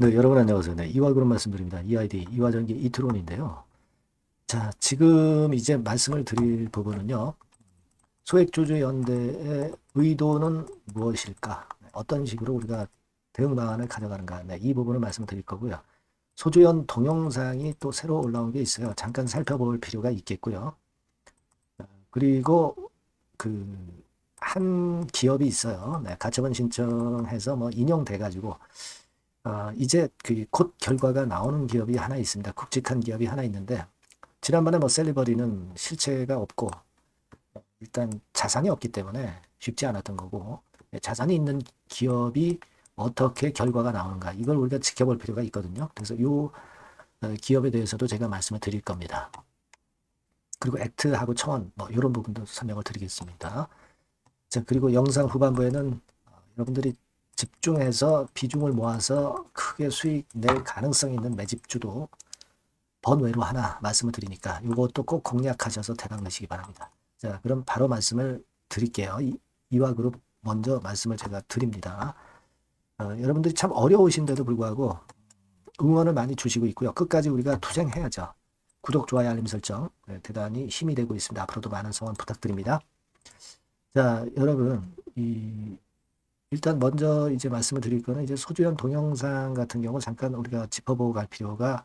네, 여러분 안녕하세요. 네, 이화그룹 말씀드립니다. EID, 이화전기 이트론인데요. 자, 지금 이제 말씀을 드릴 부분은요. 소액주주연대의 의도는 무엇일까? 네, 어떤 식으로 우리가 대응 방안을 가져가는가? 네, 이 부분을 말씀드릴 거고요. 소주연 동영상이 또 새로 올라온 게 있어요. 잠깐 살펴볼 필요가 있겠고요. 그리고 그 한 기업이 있어요. 네, 가처분 신청해서 뭐 인용돼가지고 이제 그 곧 결과가 나오는 기업이 하나 있습니다. 굵직한 기업이 하나 있는데 지난번에 뭐 셀리버리는 실체가 없고 일단 자산이 없기 때문에 쉽지 않았던 거고 자산이 있는 기업이 어떻게 결과가 나오는가 이걸 우리가 지켜볼 필요가 있거든요. 그래서 이 기업에 대해서도 제가 말씀을 드릴 겁니다. 그리고 액트하고 청원 뭐 이런 부분도 설명을 드리겠습니다. 자, 그리고 영상 후반부에는 여러분들이 집중해서 비중을 모아서 크게 수익 낼 가능성 있는 매집주도 번외로 하나 말씀을 드리니까 이것도 꼭 공략하셔서 대박 내시기 바랍니다. 자, 그럼 바로 말씀을 드릴게요. 이화그룹 먼저 말씀을 제가 드립니다. 여러분들이 참 어려우신데도 불구하고 응원을 많이 주시고 있고요. 끝까지 우리가 투쟁해야죠. 구독, 좋아요, 알림 설정 대단히 힘이 되고 있습니다. 앞으로도 많은 성원 부탁드립니다. 자, 여러분, 일단 먼저 이제 말씀을 드릴 거는 이제 소주연 동영상 같은 경우 잠깐 우리가 짚어보고 갈 필요가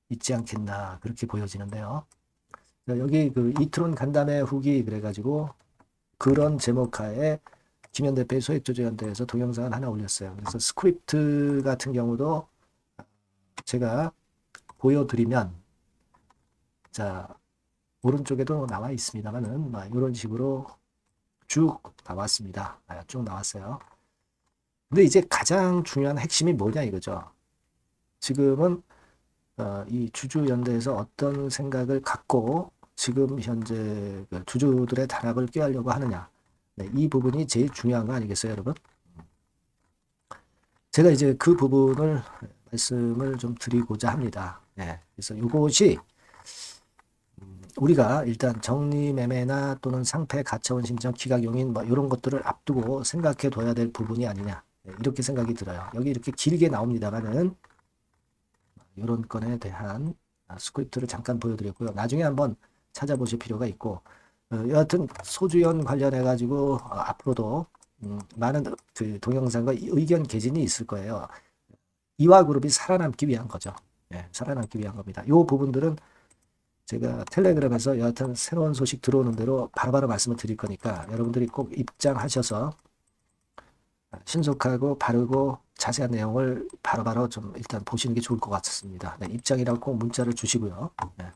있지 않겠나 그렇게 보여지는데요. 자, 여기 그 이트론 간담회 후기 그래가지고 그런 제목하에 김현 대표의 소액주주연대에서 동영상을 하나 올렸어요. 그래서 스크립트 같은 경우도 제가 보여드리면 자 오른쪽에도 나와 있습니다만은 이런 식으로 쭉 나왔습니다. 쭉 나왔어요. 근데 이제 가장 중요한 핵심이 뭐냐 이거죠. 지금은 이 주주연대에서 어떤 생각을 갖고 지금 현재 그 주주들의 단합을 꾀하려고 하느냐. 네, 이 부분이 제일 중요한 거 아니겠어요, 여러분? 제가 이제 그 부분을 말씀을 좀 드리고자 합니다. 네, 그래서 이것이 우리가 일단 정리매매나 또는 상패 가처분 신청 기각용인 뭐 이런 것들을 앞두고 생각해 둬야 될 부분이 아니냐. 네, 이렇게 생각이 들어요. 여기 이렇게 길게 나옵니다만은 이런 건에 대한 스크립트를 잠깐 보여드렸고요. 나중에 한번 찾아보실 필요가 있고 여하튼 소주연 관련해 가지고 앞으로도 많은 그 동영상과 의견 개진이 있을 거예요. 이화그룹이 살아남기 위한 거죠. 예, 살아남기 위한 겁니다. 이 부분들은 제가 텔레그램에서 여하튼 새로운 소식 들어오는 대로 바로바로 말씀을 드릴 거니까 여러분들이 꼭 입장하셔서 신속하고 바르고 자세한 내용을 바로바로 좀 일단 보시는 게 좋을 것 같습니다. 네, 입장이라고 꼭 문자를 주시고요. 네.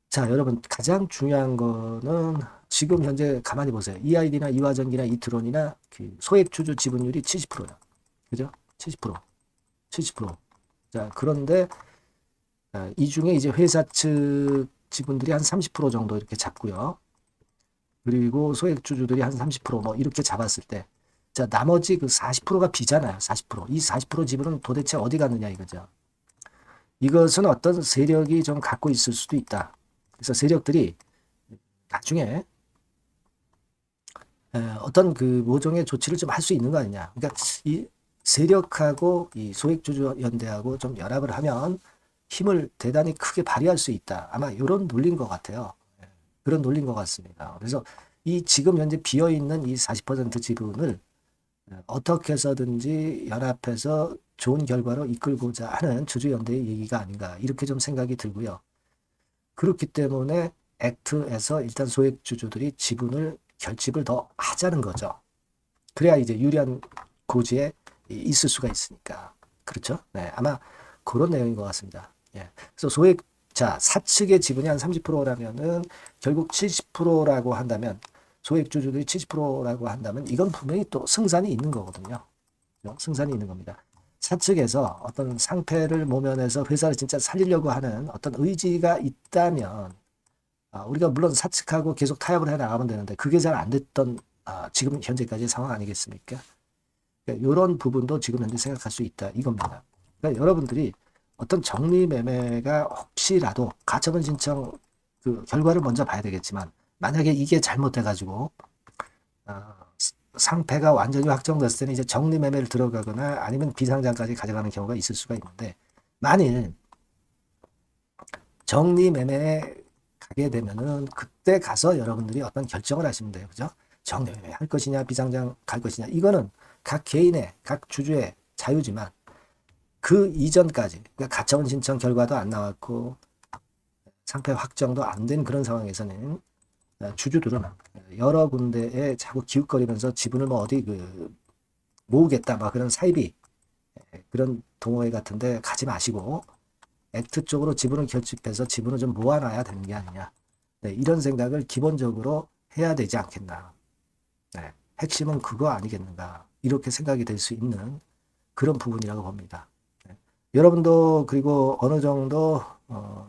자, 여러분 가장 중요한 거는 지금 현재 가만히 보세요. EID나 이화전기나 이트론이나 그 소액주주 지분율이 70%야. 그죠? 70%. 70%. 자, 그런데 이 중에 이제 회사 측 지분들이 한 30% 정도 이렇게 잡고요. 그리고 소액주주들이 한 30%뭐 이렇게 잡았을 때 자, 나머지 그 40%가 비잖아요. 40%. 이 40% 지분은 도대체 어디 갔느냐 이거죠. 이것은 어떤 세력이 좀 갖고 있을 수도 있다. 그래서 세력들이 나중에 어떤 그 모종의 조치를 좀 할 수 있는 거 아니냐. 그러니까 이 세력하고 이 소액주주 연대하고 좀 연합을 하면 힘을 대단히 크게 발휘할 수 있다. 아마 이런 논리인 것 같아요. 그런 논리인 것 같습니다. 그래서 이 지금 현재 비어있는 이 40% 지분을 어떻게 해서든지 연합해서 좋은 결과로 이끌고자 하는 주주연대의 얘기가 아닌가 이렇게 좀 생각이 들고요. 그렇기 때문에 액트에서 일단 소액주주들이 지분을 결집을 더 하자는 거죠. 그래야 이제 유리한 고지에 있을 수가 있으니까. 그렇죠? 네, 아마 그런 내용인 것 같습니다. 예. 그래서 자, 사측의 지분이 한 30%라면은 결국 70%라고 한다면 소액주주들이 70%라고 한다면 이건 분명히 또 승산이 있는 거거든요. 승산이 있는 겁니다. 사측에서 어떤 상패를 모면해서 회사를 진짜 살리려고 하는 어떤 의지가 있다면 우리가 물론 사측하고 계속 타협을 해 나가면 되는데 그게 잘 안 됐던 지금 현재까지의 상황 아니겠습니까? 그러니까 이런 부분도 지금 현재 생각할 수 있다 이겁니다. 그러니까 여러분들이 어떤 정리매매가 혹시라도 가처분 신청 그 결과를 먼저 봐야 되겠지만 만약에 이게 잘못돼가지고 상패가 완전히 확정됐을 때는 이제 정리매매를 들어가거나 아니면 비상장까지 가져가는 경우가 있을 수가 있는데, 만일 정리매매에 가게 되면은 그때 가서 여러분들이 어떤 결정을 하시면 돼요. 그죠? 정리매매 할 것이냐, 비상장 갈 것이냐. 이거는 각 개인의, 각 주주의 자유지만 그 이전까지, 그러니까 가처분 신청 결과도 안 나왔고 상패 확정도 안 된 그런 상황에서는 주주들은 여러 군데에 자꾸 기웃거리면서 지분을 뭐 어디 모으겠다, 막 그런 사이비 그런 동호회 같은데 가지 마시고 액트 쪽으로 지분을 결집해서 지분을 좀 모아놔야 되는 게 아니냐. 네, 이런 생각을 기본적으로 해야 되지 않겠나. 네, 핵심은 그거 아니겠는가. 이렇게 생각이 될 수 있는 그런 부분이라고 봅니다. 네, 여러분도 그리고 어느 정도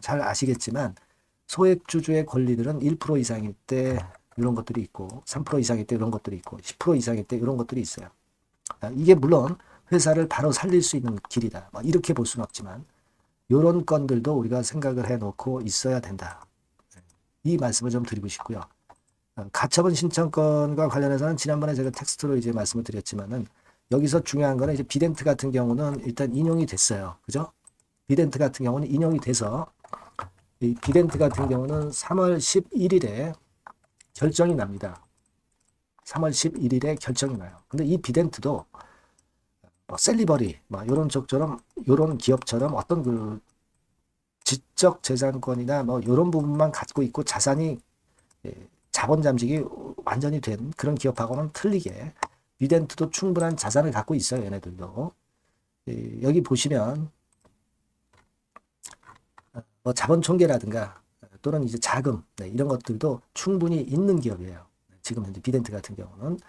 잘 아시겠지만 소액주주의 권리들은 1% 이상일 때 이런 것들이 있고 3% 이상일 때 이런 것들이 있고 10% 이상일 때 이런 것들이 있어요. 이게 물론 회사를 바로 살릴 수 있는 길이다. 이렇게 볼 수는 없지만 이런 건들도 우리가 생각을 해놓고 있어야 된다. 이 말씀을 좀 드리고 싶고요. 가처분 신청권과 관련해서는 지난번에 제가 텍스트로 이제 말씀을 드렸지만은 여기서 중요한 거는 이제 비덴트 같은 경우는 일단 인용이 됐어요. 그죠? 비덴트 같은 경우는 인용이 돼서 이 비덴트 같은 경우는 3월 11일에 결정이 납니다. 3월 11일에 결정이 나요. 근데 이 비덴트도 뭐 셀리버리, 뭐 이런 쪽처럼 이런 기업처럼 어떤 그 지적 재산권이나 뭐 이런 부분만 갖고 있고 자산이 자본 잠식이 완전히 된 그런 기업하고는 틀리게 비덴트도 충분한 자산을 갖고 있어요. 얘네들도. 여기 보시면 뭐 자본 총계라든가 또는 이제 자금 이런 것들도 충분히 있는 기업이에요. 지금 현재 비덴트 같은 경우는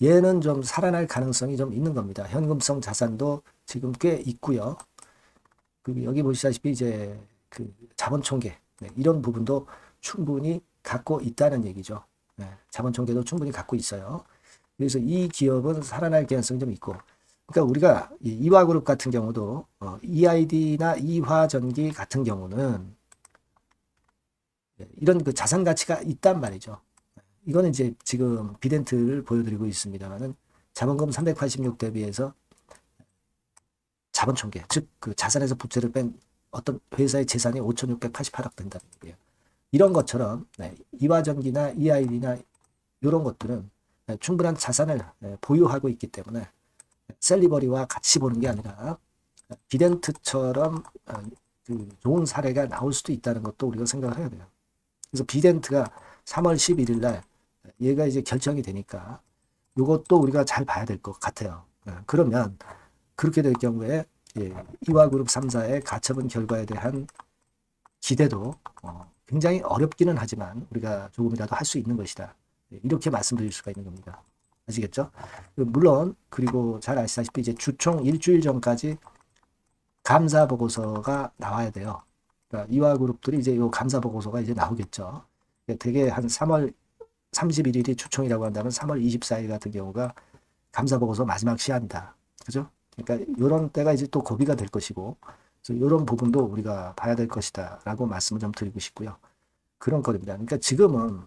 얘는 좀 살아날 가능성이 좀 있는 겁니다. 현금성 자산도 지금 꽤 있고요. 그리고 여기 보시다시피 이제 그 자본 총계 이런 부분도 충분히 갖고 있다는 얘기죠. 자본 총계도 충분히 갖고 있어요. 그래서 이 기업은 살아날 가능성이 좀 있고, 그러니까 우리가 이화그룹 같은 경우도 EID나 이화전기 같은 경우는 이런 그 자산 가치가 있단 말이죠. 이거는 이제 지금 비덴트를 보여드리고 있습니다만은 자본금 386 대비해서 자본 총계, 즉 그 자산에서 부채를 뺀 어떤 회사의 재산이 5,688억 된다는 얘기예요. 이런 것처럼 이화전기나 EID나 이런 것들은 충분한 자산을 보유하고 있기 때문에 셀리버리와 같이 보는 게 아니라 비덴트처럼 좋은 사례가 나올 수도 있다는 것도 우리가 생각을 해야 돼요. 그래서 비덴트가 3월 11일 날 얘가 이제 결정이 되니까 이것도 우리가 잘 봐야 될 것 같아요. 그러면 그렇게 될 경우에 이화그룹 3사의 가처분 결과에 대한 기대도 굉장히 어렵기는 하지만 우리가 조금이라도 할 수 있는 것이다. 이렇게 말씀드릴 수가 있는 겁니다. 아시겠죠? 물론 그리고 잘 아시다시피 이제 주총 일주일 전까지 감사 보고서가 나와야 돼요. 그러니까 이화그룹들이 이제 이 감사 보고서가 이제 나오겠죠. 되게 한 3월 31일이 주총이라고 한다면 3월 24일 같은 경우가 감사 보고서 마지막 시한이다. 그죠? 그러니까 이런 때가 이제 또 고비가 될 것이고, 그래서 이런 부분도 우리가 봐야 될 것이다라고 말씀을 좀 드리고 싶고요. 그런 겁니다. 그러니까 지금은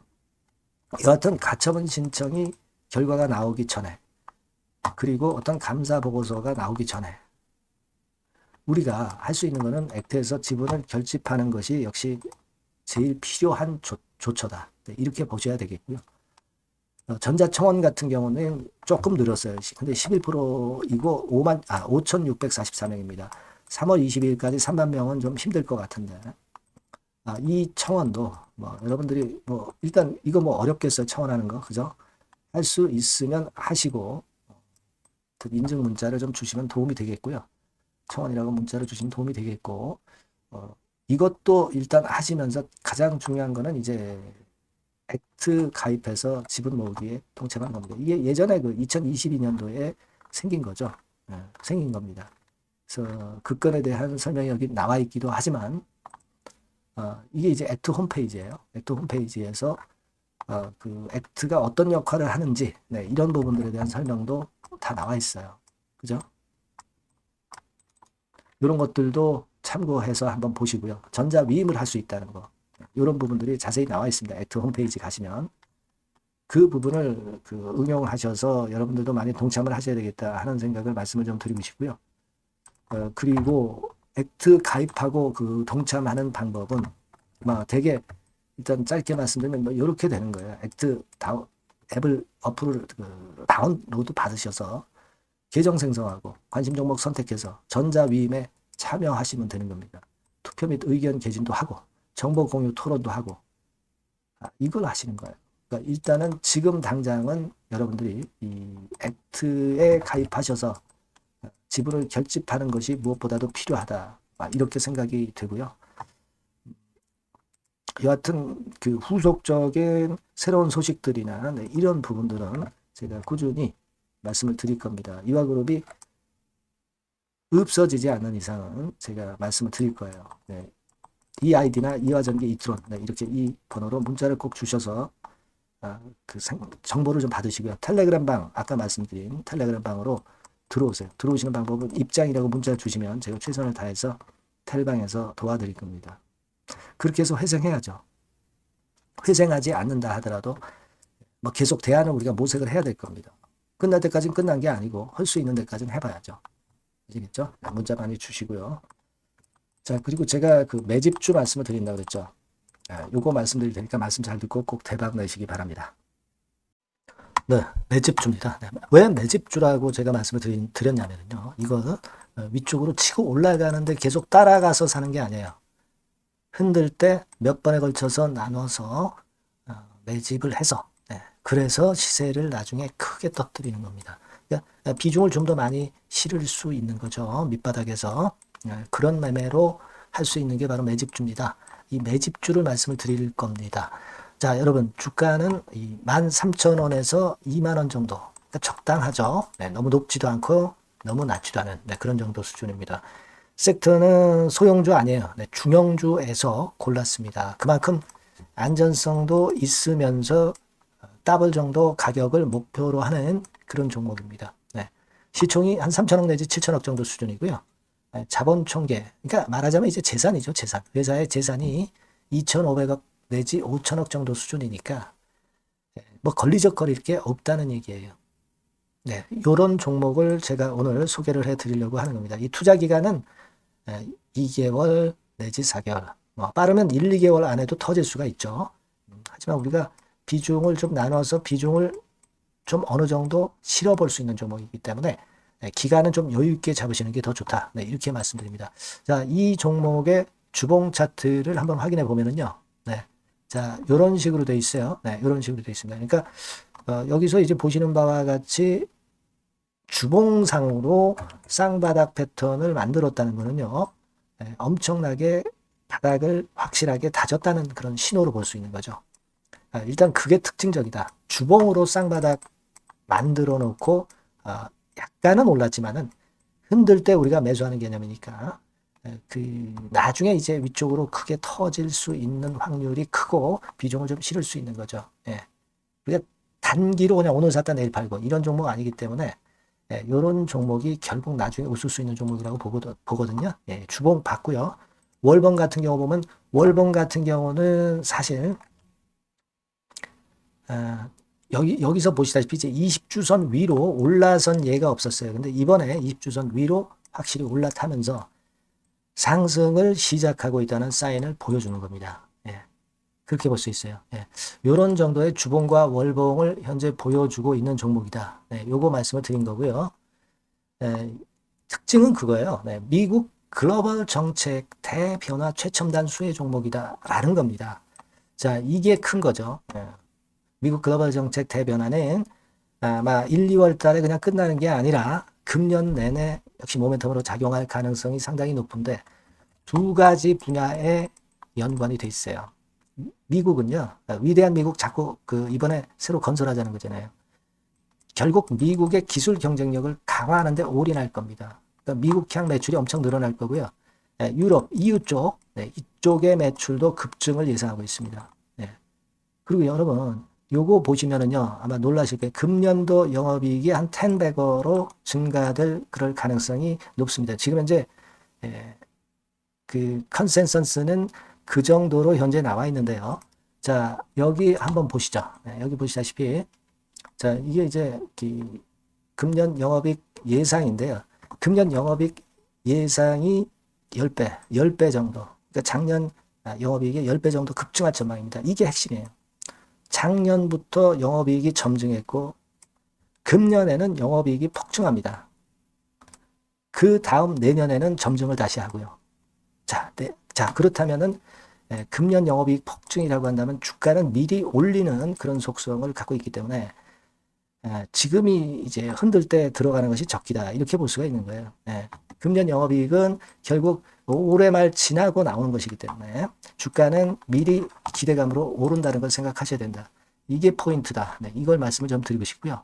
여하튼 가처분 신청이 결과가 나오기 전에, 그리고 어떤 감사 보고서가 나오기 전에 우리가 할 수 있는 것은 액트에서 지분을 결집하는 것이 역시 제일 필요한 조처다. 이렇게 보셔야 되겠고요. 전자청원 같은 경우는 조금 늘었어요. 근데 11%이고 5,644명입니다. 3월 22일까지 3만 명은 좀 힘들 것 같은데. 이 청원도 뭐 여러분들이 뭐 일단 이거 뭐 어렵겠어요. 청원하는 거. 그죠? 할 수 있으면 하시고 인증 문자를 좀 주시면 도움이 되겠고요. 청원이라고 문자를 주시면 도움이 되겠고 이것도 일단 하시면서 가장 중요한 거는 이제 액트 가입해서 지분 모으기에 동참한 겁니다. 이게 예전에 그 2022년도에 생긴 거죠. 생긴 겁니다. 그래서 그 건에 대한 설명이 여기 나와 있기도 하지만 이게 이제 액트 홈페이지예요. 액트 홈페이지에서 그 액트가 어떤 역할을 하는지 이런 부분들에 대한 설명도 다 나와 있어요. 그죠? 이런 것들도 참고해서 한번 보시고요. 전자 위임을 할 수 있다는 거. 이런 부분들이 자세히 나와 있습니다. 액트 홈페이지 가시면. 그 부분을 그 응용하셔서 여러분들도 많이 동참을 하셔야 되겠다 하는 생각을 말씀을 좀 드리고 싶고요. 그리고 액트 가입하고 그 동참하는 방법은 되게 일단 짧게 말씀드리면 이렇게 되는 거예요. 액트 앱을 어플을 다운로드 받으셔서 계정 생성하고 관심 종목 선택해서 전자위임에 참여하시면 되는 겁니다. 투표 및 의견 개진도 하고 정보 공유 토론도 하고 이걸 하시는 거예요. 그러니까 일단은 지금 당장은 여러분들이 이 액트에 가입하셔서 지분을 결집하는 것이 무엇보다도 필요하다. 이렇게 생각이 되고요. 여하튼 그 후속적인 새로운 소식들이나 이런 부분들은 제가 꾸준히 말씀을 드릴 겁니다. 이화그룹이 없어지지 않는 이상은 제가 말씀을 드릴 거예요. 네. 이 아이디나 이화전기 이트론 이렇게 이 번호로 문자를 꼭 주셔서 정보를 좀 받으시고요. 텔레그램 방 아까 말씀드린 텔레그램 방으로 들어오세요. 들어오시는 방법은 입장이라고 문자를 주시면 제가 최선을 다해서 텔방에서 도와드릴 겁니다. 그렇게 해서 회생해야죠. 회생하지 않는다 하더라도 계속 대안을 우리가 모색을 해야 될 겁니다. 끝날 때까지는 끝난 게 아니고 할 수 있는 데까지는 해봐야죠. 아시겠죠? 문자 많이 주시고요. 자, 그리고 제가 그 매집주 말씀을 드린다고 그랬죠. 요거 말씀드릴 테니까 말씀 잘 듣고 꼭 대박 내시기 바랍니다. 네, 매집주입니다. 네, 왜 매집주라고 제가 말씀을 드렸냐면요. 이거는 위쪽으로 치고 올라가는데 계속 따라가서 사는 게 아니에요. 흔들 때 몇 번에 걸쳐서 나눠서 매집을 해서 그래서 시세를 나중에 크게 터뜨리는 겁니다. 그러니까 비중을 좀 더 많이 실을 수 있는 거죠. 밑바닥에서 그런 매매로 할 수 있는 게 바로 매집주입니다. 이 매집주를 말씀을 드릴 겁니다. 자, 여러분 주가는 13,000원에서 20,000원 정도 그러니까 적당하죠. 너무 높지도 않고 너무 낮지도 않은 그런 정도 수준입니다. 섹터는 소형주 아니에요. 중형주에서 골랐습니다. 그만큼 안전성도 있으면서 더블 정도 가격을 목표로 하는 그런 종목입니다. 시총이 한 3천억 내지 7천억 정도 수준이고요. 자본 총계, 그러니까 말하자면 이제 재산이죠, 재산. 회사의 재산이 2,500억 내지 5천억 정도 수준이니까 걸리적거릴 게 없다는 얘기예요. 이런 종목을 제가 오늘 소개를 해드리려고 하는 겁니다. 이 투자 기간은 2개월 내지 4개월, 빠르면 1, 2개월 안에도 터질 수가 있죠. 하지만 우리가 비중을 좀 나눠서 비중을 좀 어느 정도 실어볼 수 있는 종목이기 때문에 기간은 좀 여유 있게 잡으시는 게 더 좋다. 이렇게 말씀드립니다. 자, 이 종목의 주봉 차트를 한번 확인해 보면은요. 자, 이런 식으로 돼 있어요. 이런 식으로 돼 있습니다. 그러니까 여기서 이제 보시는 바와 같이 주봉상으로 쌍바닥 패턴을 만들었다는 거는요. 엄청나게 바닥을 확실하게 다졌다는 그런 신호로 볼 수 있는 거죠. 일단 그게 특징적이다. 주봉으로 쌍바닥 만들어 놓고 약간은 올랐지만은 흔들 때 우리가 매수하는 개념이니까 나중에 이제 위쪽으로 크게 터질 수 있는 확률이 크고 비중을 좀 실을 수 있는 거죠. 우리가 단기로 그냥 오늘 샀다 내일 팔고 이런 종목 아니기 때문에 이런 종목이 결국 나중에 웃을 수 있는 종목이라고 보거든요. 주봉 봤고요. 월봉 같은 경우 보면 월봉 같은 경우는 사실 여기서 보시다시피 이제 20주선 위로 올라선 예가 없었어요. 근데 이번에 20주선 위로 확실히 올라타면서 상승을 시작하고 있다는 사인을 보여주는 겁니다. 그렇게 볼 수 있어요. 이런 정도의 주봉과 월봉을 현재 보여주고 있는 종목이다. 요거 말씀을 드린 거고요. 특징은 그거예요. 미국 글로벌 정책 대변화 최첨단 수혜 종목이다라는 겁니다. 자, 이게 큰 거죠. 미국 글로벌 정책 대변화는 아마 1, 2월 달에 그냥 끝나는 게 아니라 금년 내내 역시 모멘텀으로 작용할 가능성이 상당히 높은데 두 가지 분야에 연관이 돼 있어요. 미국은요, 위대한 미국 자꾸 이번에 새로 건설하자는 거잖아요. 결국 미국의 기술 경쟁력을 강화하는 데 올인할 겁니다. 그러니까 미국향 매출이 엄청 늘어날 거고요. 유럽, EU 쪽, 이쪽의 매출도 급증을 예상하고 있습니다. 그리고 여러분, 요거 보시면은요, 아마 놀라실 거예요. 금년도 영업이익이 한 10배로 증가될 그럴 가능성이 높습니다. 지금 현재 그 컨센서스는 그 정도로 현재 나와 있는데요. 자, 여기 한번 보시죠. 네, 여기 보시다시피, 자, 이게 이제 금년 영업이익 예상인데요. 금년 영업이익 예상이 10배 정도. 그러니까 작년 영업이익이 10배 정도 급증할 전망입니다. 이게 핵심이에요. 작년부터 영업이익이 점증했고, 금년에는 영업이익이 폭증합니다. 그 다음 내년에는 점증을 다시 하고요. 자, 자, 그렇다면은 금년 영업이익 폭증이라고 한다면 주가는 미리 올리는 그런 속성을 갖고 있기 때문에 지금이 이제 흔들 때 들어가는 것이 적기다. 이렇게 볼 수가 있는 거예요. 금년 영업이익은 결국 올해 말 지나고 나오는 것이기 때문에 주가는 미리 기대감으로 오른다는 걸 생각하셔야 된다. 이게 포인트다. 이걸 말씀을 좀 드리고 싶고요.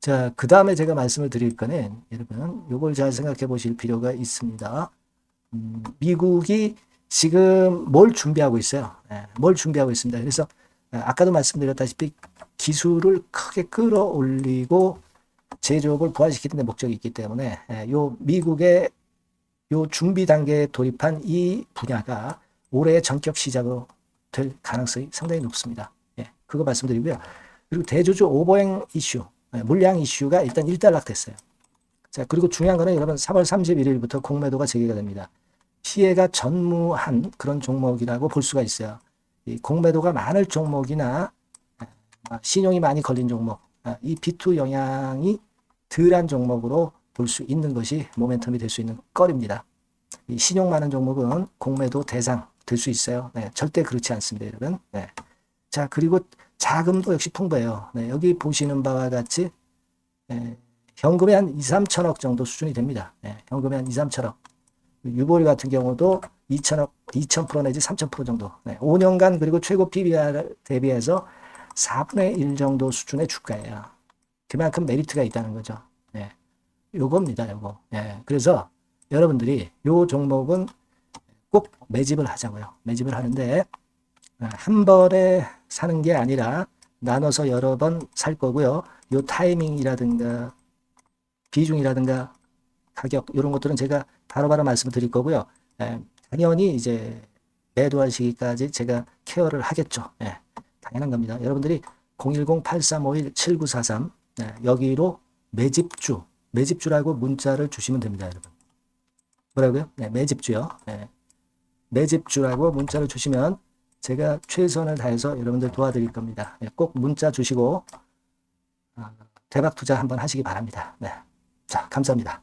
자, 그 다음에 제가 말씀을 드릴 거는 여러분 요걸 잘 생각해 보실 필요가 있습니다. 미국이 지금 뭘 준비하고 있어요. 뭘 준비하고 있습니다. 그래서 아까도 말씀드렸다시피 기술을 크게 끌어올리고 제조업을 부활시키는 데 목적이 있기 때문에 요 미국의 요 준비 단계에 돌입한 이 분야가 올해 전격 시작으로 될 가능성이 상당히 높습니다. 그거 말씀드리고요. 그리고 대주주 오버행 이슈, 물량 이슈가 일단 일단락됐어요. 자, 그리고 중요한 거는 여러분 3월 31일부터 공매도가 재개가 됩니다. 피해가 전무한 그런 종목이라고 볼 수가 있어요. 이 공매도가 많을 종목이나 신용이 많이 걸린 종목, 이 B2 영향이 덜한 종목으로 볼 수 있는 것이 모멘텀이 될 수 있는 거리입니다. 이 신용 많은 종목은 공매도 대상 될 수 있어요. 절대 그렇지 않습니다, 여러분. 자, 그리고 자금도 역시 풍부해요. 여기 보시는 바와 같이 현금이 한 2, 3천억 정도 수준이 됩니다. 현금이 한 2, 3천억. 유보리 같은 경우도 2천억, 2,000% 내지 3,000% 정도. 5년간 그리고 최고 PBR 대비해서 4분의 1 정도 수준의 주가예요. 그만큼 메리트가 있다는 거죠. 요겁니다, 요거. 그래서 여러분들이 요 종목은 꼭 매집을 하자고요. 매집을 하는데 한 번에 사는 게 아니라 나눠서 여러 번 살 거고요. 요 타이밍이라든가 비중이라든가 가격 이런 것들은 제가 바로바로 말씀을 드릴 거고요. 당연히 이제 매도할 시기까지 제가 케어를 하겠죠. 당연한 겁니다. 여러분들이 010-8351-7943 여기로 매집주라고 문자를 주시면 됩니다, 여러분. 뭐라고요? 매집주요. 매집주라고 문자를 주시면 제가 최선을 다해서 여러분들 도와드릴 겁니다. 꼭 문자 주시고 대박 투자 한번 하시기 바랍니다. 자, 감사합니다.